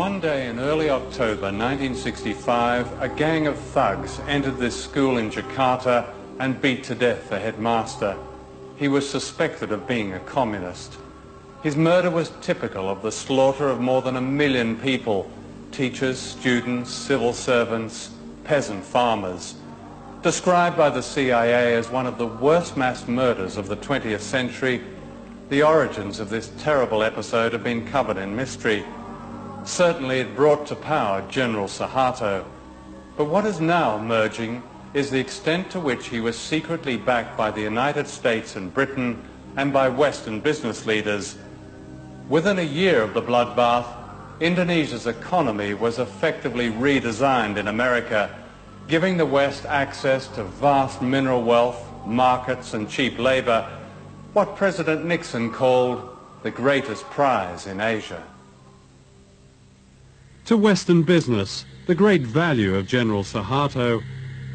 One day in early October 1965, a gang of thugs entered this school in Jakarta and beat to death the headmaster. He was suspected of being a communist. His murder was typical of the slaughter of more than 1 million people, teachers, students, civil servants, peasant farmers. Described by the CIA as one of the worst mass murders of the 20th century, the origins of this terrible episode have been covered in mystery. Certainly it brought to power General Suharto. But what is now emerging is the extent to which he was secretly backed by the United States and Britain and by Western business leaders. Within a year of the bloodbath, Indonesia's economy was effectively redesigned in America, giving the West access to vast mineral wealth, markets and cheap labor, what President Nixon called the greatest prize in Asia. To Western business, the great value of General Suharto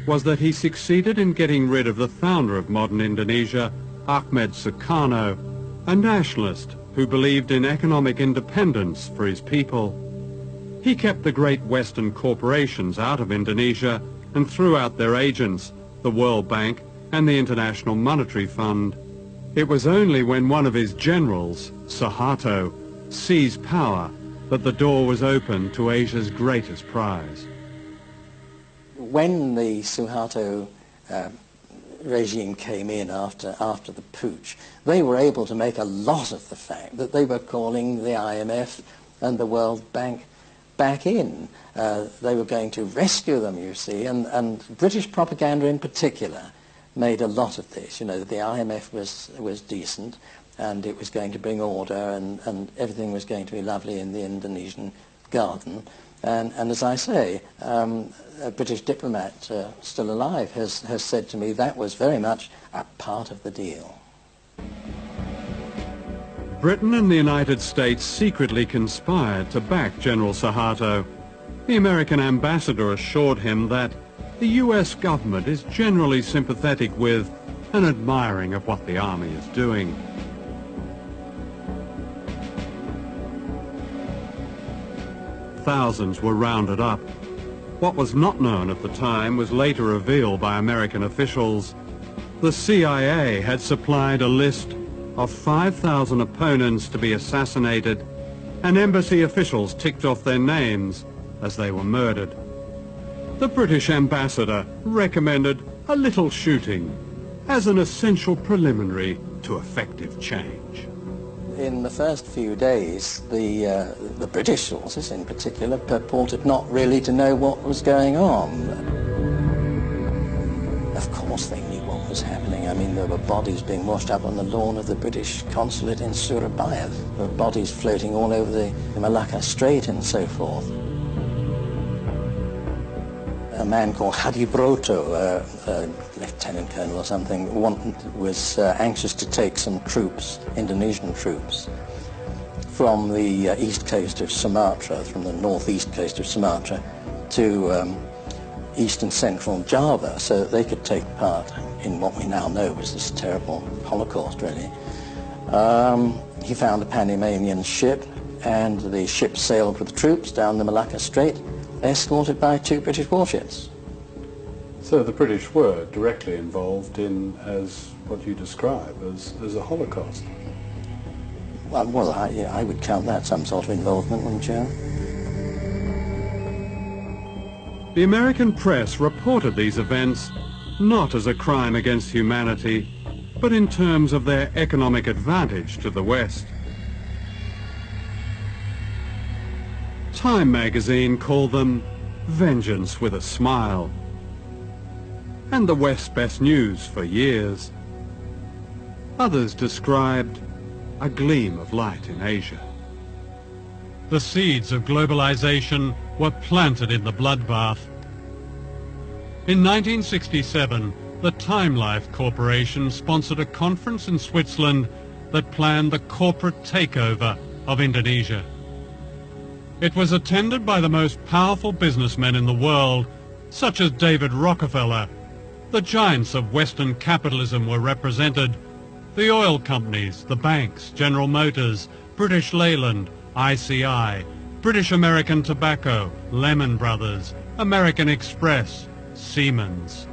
was that he succeeded in getting rid of the founder of modern Indonesia, Ahmed Sukarno, a nationalist who believed in economic independence for his people. He kept the great Western corporations out of Indonesia and threw out their agents, the World Bank and the International Monetary Fund. It was only when one of his generals, Suharto, seized power that the door was open to Asia's greatest prize. When the Suharto regime came in after the putsch, they were able to make a lot of the fact that they were calling the IMF and the World Bank back in. They were going to rescue them, you see, and British propaganda in particular made a lot of this. You know, the IMF was decent, and it was going to bring order, and everything was going to be lovely in the Indonesian garden. And as I say, a British diplomat still alive has said to me that was very much a part of the deal. Britain and the United States secretly conspired to back General Suharto. The American ambassador assured him that the US government is generally sympathetic with and admiring of what the army is doing. Thousands were rounded up. What was not known at the time was later revealed by American officials. The CIA had supplied a list of 5,000 opponents to be assassinated, and embassy officials ticked off their names as they were murdered. The British ambassador recommended a little shooting as an essential preliminary to effective change. In the first few days, the British sources in particular purported not really to know what was going on. Of course they knew what was happening. I mean, there were bodies being washed up on the lawn of the British consulate in Surabaya. There were bodies floating all over the Malacca Strait and so forth. A man called Hadibroto, a lieutenant colonel or something, was anxious to take some troops, Indonesian troops, from the east coast of Sumatra, from the northeast coast of Sumatra, to east and central Java, so that they could take part in what we now know was this terrible Holocaust, really. He found a Panamanian ship, and the ship sailed with the troops down the Malacca Strait, escorted by 2 British warships. So the British were directly involved in, as what you describe, as a Holocaust? Well, I would count that some sort of involvement, wouldn't you? The American press reported these events not as a crime against humanity, but in terms of their economic advantage to the West. Time magazine called them vengeance with a smile, and the West's best news for years. Others described a gleam of light in Asia. The seeds of globalization were planted in the bloodbath. In 1967, the Time Life Corporation sponsored a conference in Switzerland that planned the corporate takeover of Indonesia. It was attended by the most powerful businessmen in the world, such as David Rockefeller. The giants of Western capitalism were represented. The oil companies, the banks, General Motors, British Leyland, ICI, British American Tobacco, Lehman Brothers, American Express, Siemens.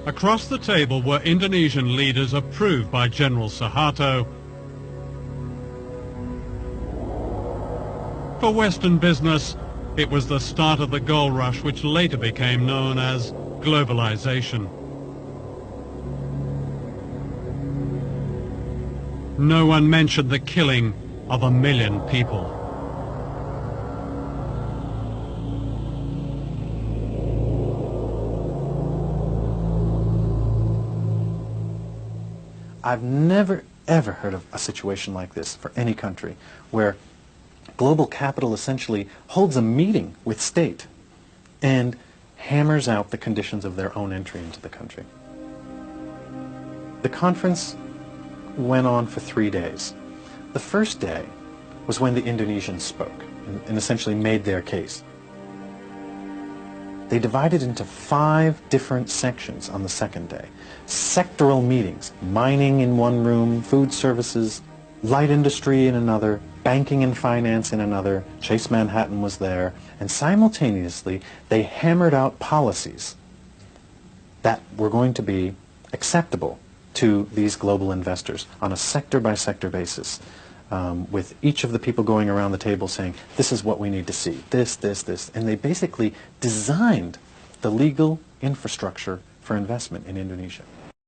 Across the table were Indonesian leaders approved by General Suharto. For Western business, it was the start of the gold rush which later became known as globalization. No one mentioned the killing of 1 million people. I've never, ever heard of a situation like this for any country, where global capital essentially holds a meeting with state and hammers out the conditions of their own entry into the country. The conference went on for 3 days. The first day was when the Indonesians spoke and essentially made their case. They divided into 5 different sections on the second day. Sectoral meetings, mining in one room, food services, light industry in another, banking and finance in another, Chase Manhattan was there, and simultaneously they hammered out policies that were going to be acceptable to these global investors on a sector-by-sector basis, with each of the people going around the table saying, this is what we need to see, this, and they basically designed the legal infrastructure for investment in Indonesia.